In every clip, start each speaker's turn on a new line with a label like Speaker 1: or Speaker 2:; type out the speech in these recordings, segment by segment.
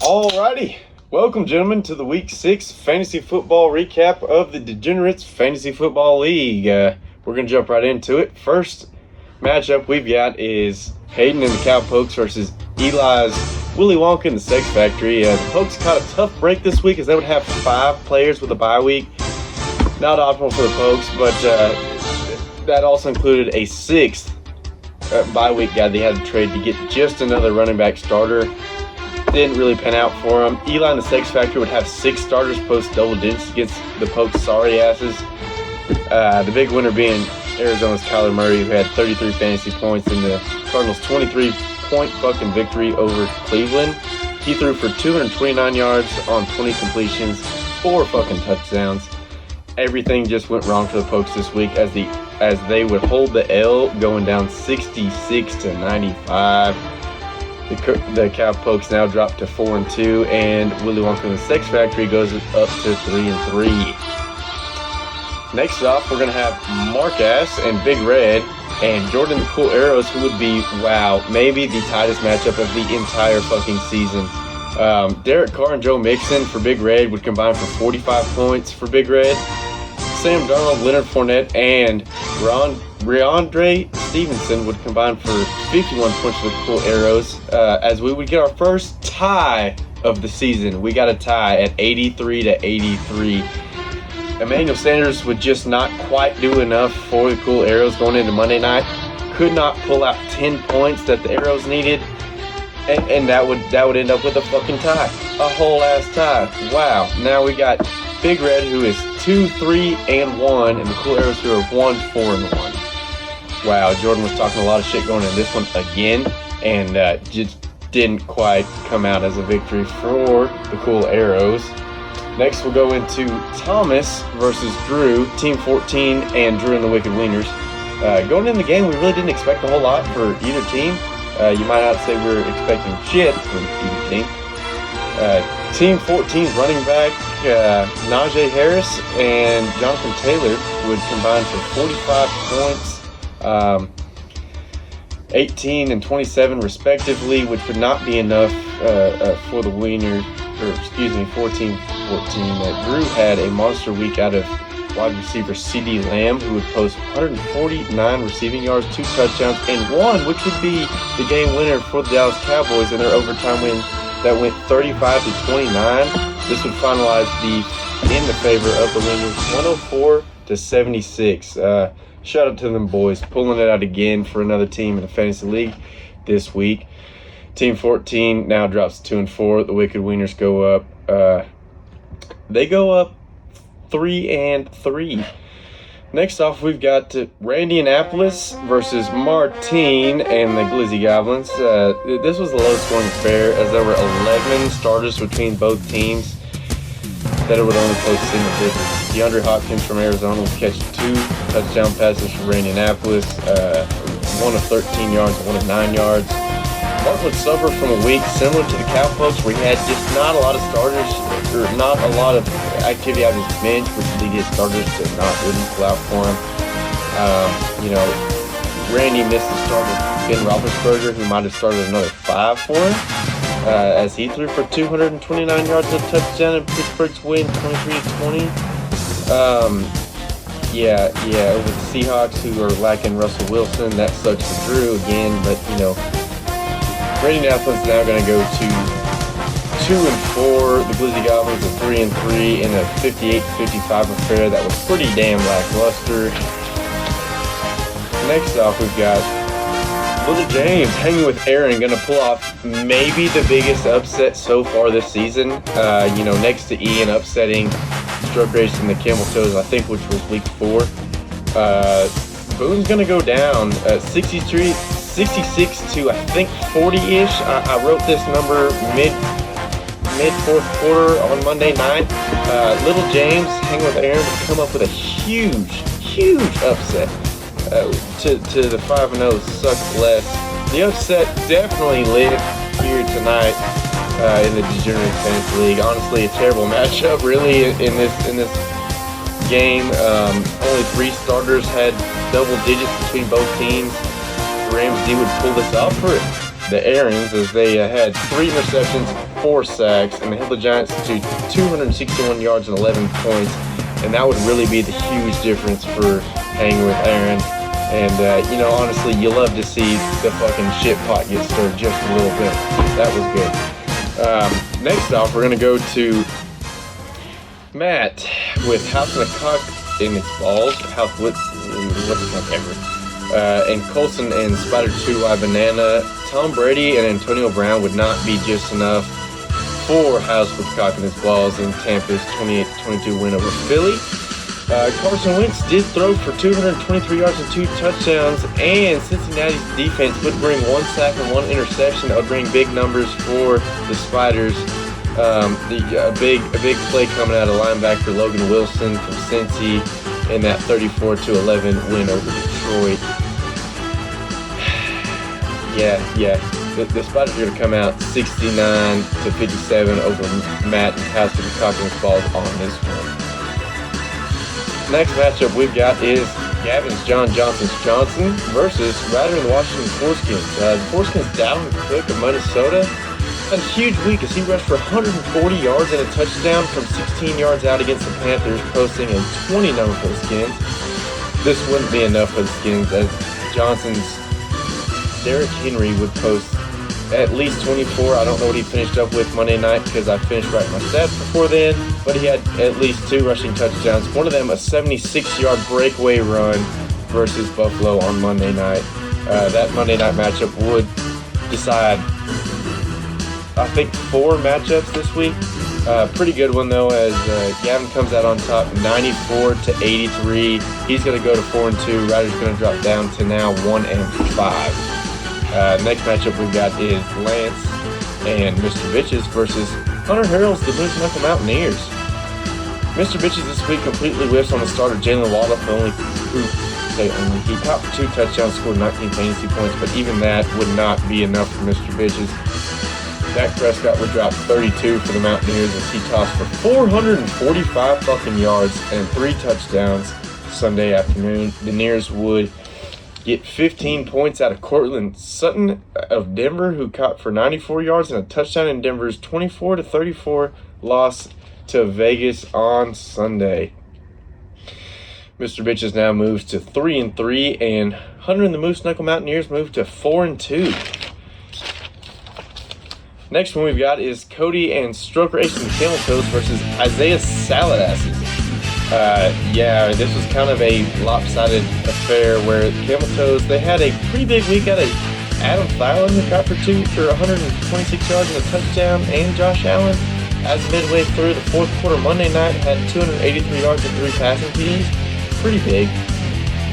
Speaker 1: Alrighty, welcome gentlemen to the Week 6 Fantasy Football recap of the Degenerates Fantasy Football League. We're going to jump right into it. First matchup we've got is Hayden and the Cowpokes versus Eli's Willy Wonka and the Sex Factory. The Pokes caught a tough break this week as they would have 5 players with a bye week. Not optimal for the Pokes, but that also included a 6th bye week guy they had to trade to get just another running back starter. Didn't really pan out for them. Eli and the Sex Factory would have 6 starters post double digits against the Pokes' sorry asses. The big winner being Arizona's Kyler Murray, who had 33 fantasy points in the Cardinals' 23-point fucking victory over Cleveland. He threw for 229 yards on 20 completions, 4 fucking touchdowns. Everything just went wrong for the Pokes this week as they would hold the L, going down 66-95. The Cowpokes now drop to 4-2, and Willy Wonka and the Sex Factory goes up to 3-3. Next off, we're gonna have Marcus and Big Red and Jordan the Cool Arrows, who would be, wow, maybe the tightest matchup of the entire fucking season. Derek Carr and Joe Mixon for Big Red would combine for 45 points for Big Red. Sam Darnold, Leonard Fournette, and Rhamondre Stevenson would combine for 51 points for the Cool Arrows, as we would get our first tie of the season. We got a tie at 83-83. Emmanuel Sanders would just not quite do enough for the Cool Arrows going into Monday night. Could not pull out 10 points that the Arrows needed, and that would end up with a fucking tie. A whole ass tie. Wow. Now we got Big Red, who is 2-3-1, and the Cool Arrows, who are 1-4-1. Wow, Jordan was talking a lot of shit going in this one again, and just didn't quite come out as a victory for the Cool Arrows. Next, we'll go into Thomas versus Drew, Team 14, and Drew and the Wicked Wieners. Going in the game, we really didn't expect a whole lot for either team. You might not say we were expecting shit from either team. Team 14's running back Najee Harris and Jonathan Taylor would combine for 45 points, 18 and 27 respectively, which would not be enough for the Wieners, or excuse me, for Team 14. Drew had a monster week out of wide receiver CeeDee Lamb, who would post 149 receiving yards, 2 touchdowns, and 1, which would be the game winner for the Dallas Cowboys in their overtime win that went 35-29. This would finalize in the favor of the Wieners, 104-76. Shout out to them boys, pulling it out again for another team in the fantasy league this week. Team 14 now drops 2-4. The Wicked Wieners go up. They go up 3-3. Next off, we've got Randy Annapolis versus Martine and the Glizzy Goblins. This was a low-scoring affair, as there were 11 starters between both teams that it would only post single digits. DeAndre Hopkins from Arizona would catch 2 touchdown passes for Randy Annapolis, 1 of 13 yards and 1 of 9 yards. Mark would suffer from a week similar to the Cowpokes, where he had just not a lot of starters, or not a lot of activity out of his bench, which lead his starters to not really pull out for him. Randy missed the start of Ben Roethlisberger, who might have started another 5 for him, as he threw for 229 yards and a touchdown in Pittsburgh's win, 23-20. Over the Seahawks, who are lacking Russell Wilson, that sucks for Drew again, but Randy Annapolis is now going to go to 2-4. The Glizzy Goblins are 3-3 in a 58-55 affair that was pretty damn lackluster. Next off, we've got Little James hanging with Aaron, going to pull off maybe the biggest upset so far this season. Next to Ian upsetting Stroke Race and the Camel Toes, I think, which was week 4. Boone's going to go down 66 to, I think, 40-ish. I wrote this number mid fourth quarter on Monday night. Little James hanging with Aaron would come up with a huge upset to the 5-0 suck less. The upset definitely lived here tonight in the Degenerates Fantasy League. Honestly, a terrible matchup really in this game. Only 3 starters had double digits between both teams. Ramsey would pull this off for the Arians, as they had 3 interceptions, 4 sacks and held the Giants to 261 yards and 11 points. And that would really be the huge difference for hanging with Aaron. And, you know, honestly, you love to see the fucking shit pot get stirred just a little bit. That was good. Next off, we're going to go to Matt with House and a Cock in its balls. House with, what the fuck ever. And Colson and Spider 2 Live Banana. Tom Brady and Antonio Brown would not be just enough for House with Cock in its balls in Tampa's 28-22 win over Philly. Carson Wentz did throw for 223 yards and 2 touchdowns, and Cincinnati's defense would bring 1 sack and 1 interception. That would bring big numbers for the Spiders. A big play coming out of linebacker Logan Wilson from Cincy in that 34-11 win over Detroit. Yeah. The Spiders are going to come out 69-57 over Matt and House with the Cock in his balls on this one. Next matchup we've got is Gavin's John Johnson's Johnson versus Ryder and the Washington Foreskins. The Foreskins Dalvin Cook of Minnesota had a huge week as he rushed for 140 yards and a touchdown from 16 yards out against the Panthers, posting a 20 number for the Skins. This wouldn't be enough for the Skins as Johnson's Derrick Henry would post at least 24. I don't know what he finished up with Monday night because I finished writing my stats before then, but he had at least 2 rushing touchdowns. One of them a 76-yard breakaway run versus Buffalo on Monday night. That Monday night matchup would decide, I think, 4 matchups this week. Pretty good one though, as Gavin comes out on top 94-83. He's going to go to 4-2. Ryder's going to drop down to now 1-5. Next matchup we've got is Lance and Mr. Bitches versus Hunter Harrell's the Moose Knuckle Mountaineers. Mr. Bitches this week completely whiffs on the starter Jalen Waddle, he caught for 2 touchdowns, scored 19 fantasy points, but even that would not be enough for Mr. Bitches. Dak Prescott would drop 32 for the Mountaineers as he tossed for 445 fucking yards and 3 touchdowns Sunday afternoon. The Nears would get 15 points out of Cortland Sutton of Denver, who caught for 94 yards and a touchdown in Denver's 24-34 loss to Vegas on Sunday. Mr. Bitches now moves to 3-3, and Hunter and the Moose Knuckle Mountaineers move to 4-2. Next one we've got is Cody and Stroker Ace and Camel Toes versus Isaiah Salad Asses. This was kind of a lopsided affair where Camel Toes, they had a pretty big week out of Adam Thielen, who got for 126 yards and a touchdown, and Josh Allen, as midway through the 4th quarter Monday night, had 283 yards and 3 passing TDs. Pretty big.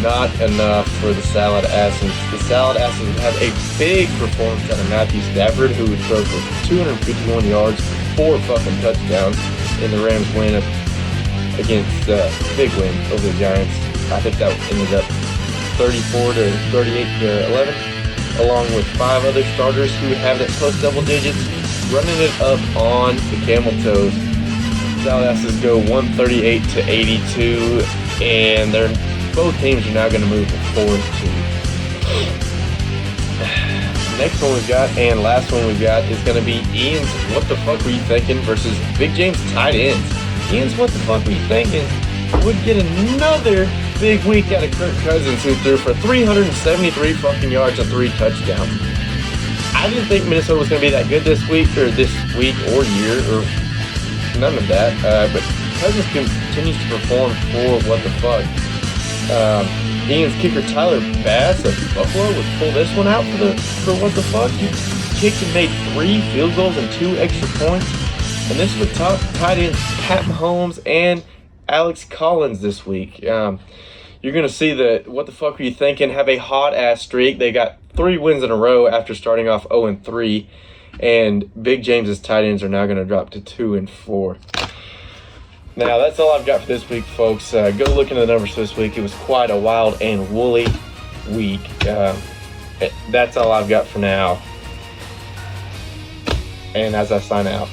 Speaker 1: Not enough for the Salad Asses. The Salad Asses would have a big performance out of Matthew Stafford, who would throw for 251 yards, 4 fucking touchdowns in the Rams win against big win over the Giants. I think that ended up 34-38-11, along with 5 other starters who would have that close double digits, running it up on the Camel Toes. Salad Asses go 138-82, and both teams are now going to move to 4-2. Next one we've got, and last one we've got, is going to be Ian's What the Fuck Were You Thinking versus Big James Tight Ends. Ian's What the Fuck Were You Thinking would get another big week out of Kirk Cousins, who threw for 373 fucking yards and 3 touchdowns. I didn't think Minnesota was going to be that good this week or year, or none of that, but Cousins continues to perform for What the Fuck. Ian's kicker Tyler Bass of Buffalo would pull this one out for What the Fuck. He kicked and made 3 field goals and 2 extra points. And this would top tight ends Pat Mahomes and Alex Collins this week. You're going to see the What the Fuck Were You Thinking have a hot-ass streak. They got 3 wins in a row after starting off 0-3. And Big James's tight ends are now going to drop to 2-4. Now, that's all I've got for this week, folks. Go look into the numbers for this week. It was quite a wild and woolly week. That's all I've got for now. And as I sign out,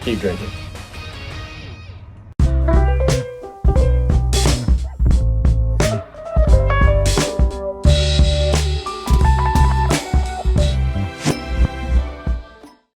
Speaker 1: keep drinking.